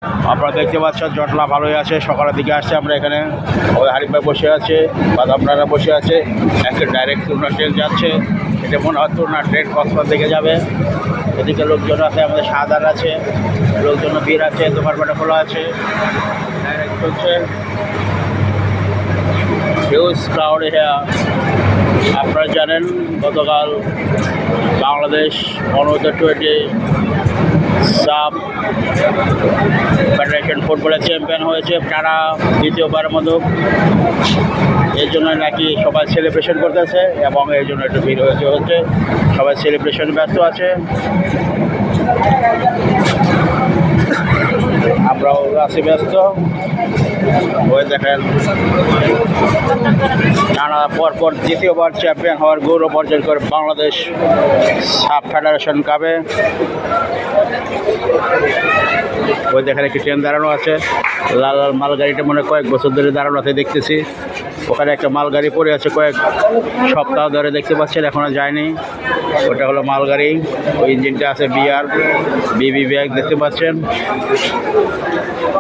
আপনারা দেখতে পাচ্ছেন জটলা ভালোই আছে, সকালের দিকে আসছে। আমরা এখানে ওই হারিফ ভাই বসে আছে, বাদামনারা বসে আছে, একটা ডাইরেক্ট খুলনা ট্রেন যাচ্ছে। এটা মনে হয় খুলনা ট্রেন কক্সবাজার দিকে যাবে। এদিকে লোকজন আছে, আমাদের সাদার আছে, লোকজন ভিড় আছে, দোকানপাটা খোলা আছে, ডাইরেক্ট চলছে। হিউজ ক্রাউড হ্যাঁ। আপনারা জানেন গতকাল বাংলাদেশ অনূর্ধ্ব-20 সাব ফেডারেশন ফুটবলের চ্যাম্পিয়ন হয়েছে টানা দ্বিতীয়বারের মতো। এর জন্য নাকি সবাই সেলিব্রেশন করতেছে এবং এর জন্য একটু ভিড় হচ্ছে, সবাই সেলিব্রেশন ব্যস্ত আছে। আমরাও আছি ব্যস্ত। ওই দেখেন টানা পরপর দ্বিতীয়বার চ্যাম্পিয়ন হওয়ার গৌরব অর্জন করে বাংলাদেশ সাব ফেডারেশন কাপে। ওই দেখেন একটি ট্রেন দাঁড়ানো আছে, লাল লাল মালগাড়িটা মনে কয়েক বছর ধরে দাঁড়ানো আছে দেখতেছি। ওখানে একটা মালগাড়ি পড়ে আছে, কয়েক সপ্তাহ ধরে দেখতে পাচ্ছেন, এখনো যায়নি। ওটা হলো মালগাড়ি, ওই ইঞ্জিনটা আছে বিবি ব্যাগ দেখতে পাচ্ছেন।